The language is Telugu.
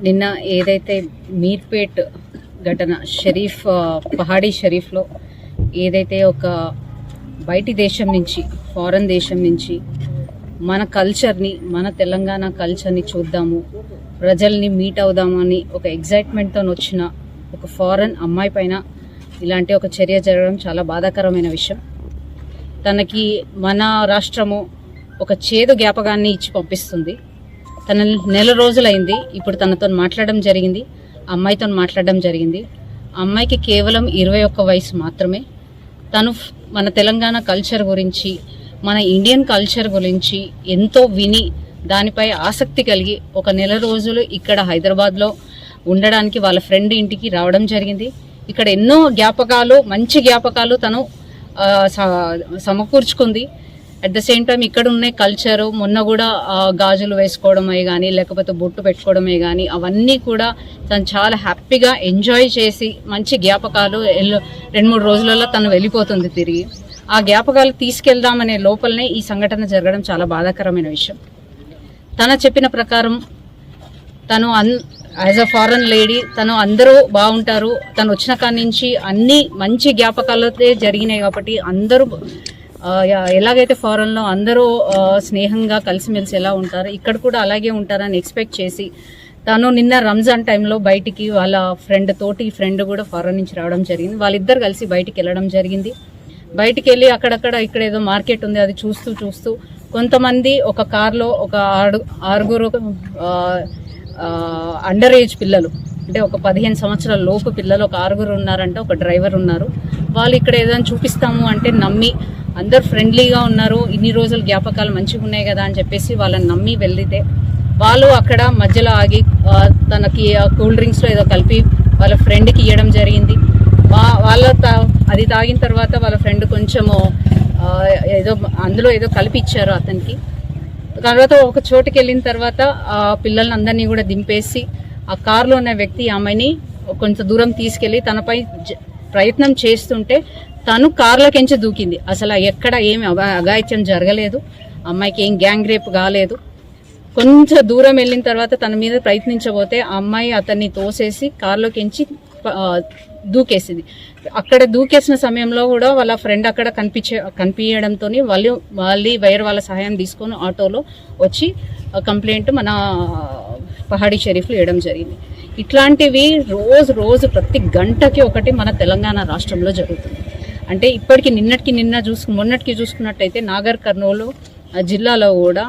నిన్న ఏదైతే మీర్పేట్ ఘటన పహాడీ షరీఫ్లో ఏదైతే ఒక బయటి దేశం నుంచి ఫారెన్ దేశం నుంచి మన కల్చర్ని మన తెలంగాణ కల్చర్ని చూద్దాము, ప్రజల్ని మీట్ అవుదామని ఒక ఎగ్జైట్మెంట్తో వచ్చిన ఒక ఫారెన్ అమ్మాయి పైన ఇలాంటి ఒక చర్య జరగడం చాలా బాధాకరమైన విషయం. తనకి మన రాష్ట్రము ఒక చేదు జ్ఞాపకాన్ని ఇచ్చి పంపిస్తుంది. తన నెల రోజులైంది ఇప్పుడు తనతో మాట్లాడడం జరిగింది, అమ్మాయితో మాట్లాడడం జరిగింది. అమ్మాయికి కేవలం 21 వయసు మాత్రమే. తను మన తెలంగాణ కల్చర్ గురించి, మన ఇండియన్ కల్చర్ గురించి ఎంతో విని దానిపై ఆసక్తి కలిగి ఒక నెల రోజులు ఇక్కడ హైదరాబాద్లో ఉండడానికి వాళ్ళ ఫ్రెండ్ ఇంటికి రావడం జరిగింది. ఇక్కడ ఎన్నో జ్ఞాపకాలు, మంచి జ్ఞాపకాలు తను సమకూర్చుకుంది. అట్ ద సేమ్ టైం ఇక్కడ ఉన్న కల్చరు, మొన్న కూడా గాజులు వేసుకోవడమే కానీ లేకపోతే బొట్టు పెట్టుకోవడమే కానీ అవన్నీ కూడా తను చాలా హ్యాపీగా ఎంజాయ్ చేసి మంచి జ్ఞాపకాలు 2-3 రోజులలో తను వెళ్ళిపోతుంది తిరిగి. ఆ జ్ఞాపకాలు తీసుకెళ్దామనే లోపలనే ఈ సంఘటన జరగడం చాలా బాధాకరమైన విషయం. తన చెప్పిన ప్రకారం తను యాజ్ అ ఫారెన్ లేడీ తను అందరూ బాగుంటారు, తను వచ్చిన కాడి నుంచి అన్ని మంచి జ్ఞాపకాలతో జరిగినాయి కాబట్టి అందరూ ఎలాగైతే ఫారెన్లో అందరూ స్నేహంగా కలిసిమెలిసి ఎలా ఉంటారో ఇక్కడ కూడా అలాగే ఉంటారని ఎక్స్పెక్ట్ చేసి తను నిన్న రంజాన్ టైంలో బయటికి వాళ్ళ ఫ్రెండ్ కూడా ఫారెన్ నుంచి రావడం జరిగింది. వాళ్ళిద్దరు కలిసి బయటికి వెళ్ళడం జరిగింది. బయటికి వెళ్ళి అక్కడక్కడ ఇక్కడ ఏదో మార్కెట్ ఉంది అది చూస్తూ కొంతమంది ఒక కార్లో ఒక 6 అండర్ ఏజ్ పిల్లలు, అంటే ఒక 15 సంవత్సరాల లోపు పిల్లలు ఒక 6 ఉన్నారంటే, ఒక డ్రైవర్ ఉన్నారు. వాళ్ళు ఇక్కడ ఏదైనా చూపిస్తాము అంటే నమ్మి అందరు ఫ్రెండ్లీగా ఉన్నారు, ఇన్ని రోజులు జ్ఞాపకాలు మంచిగా ఉన్నాయి కదా అని చెప్పేసి వాళ్ళని నమ్మి వెళ్తే వాళ్ళు అక్కడ మధ్యలో ఆగి తనకి కూల్ డ్రింక్స్లో ఏదో కలిపి వాళ్ళ ఫ్రెండ్కి ఇవ్వడం జరిగింది. అది తాగిన తర్వాత వాళ్ళ ఫ్రెండ్ కొంచెము అందులో ఏదో కలిపి ఇచ్చారు అతనికి. తర్వాత ఒక చోటుకి వెళ్ళిన తర్వాత ఆ పిల్లల్ని అందరినీ కూడా దింపేసి ఆ కారులో ఉన్న వ్యక్తి అమ్మాయిని కొంచెం దూరం తీసుకెళ్లి తనపై ప్రయత్నం చేస్తుంటే తను కార్లోకించి దూకింది. అసలు ఎక్కడ ఏమి అఘాయిత్యం జరగలేదు, అమ్మాయికి ఏం గ్యాంగ్ రేప్ కాలేదు. కొంచెం దూరం వెళ్ళిన తర్వాత తన మీద ప్రయత్నించబోతే ఆ అమ్మాయి అతన్ని తోసేసి కార్లోకించి దూకేసింది. అక్కడ దూకేసిన సమయంలో కూడా వాళ్ళ ఫ్రెండ్ అక్కడ కనిపించడంతో వాళ్ళు వేరే వాళ్ళ సహాయం తీసుకొని ఆటోలో వచ్చి కంప్లైంట్ మన పహాడీ షరీఫ్లో వేయడం జరిగింది. ఇట్లాంటివి రోజు ప్రతి గంటకి ఒకటి మన తెలంగాణ రాష్ట్రంలో జరుగుతుంది. అంటే ఇప్పటికి మొన్నటికి చూసుకున్నట్టయితే నాగర్ కర్నూలు జిల్లాలో కూడా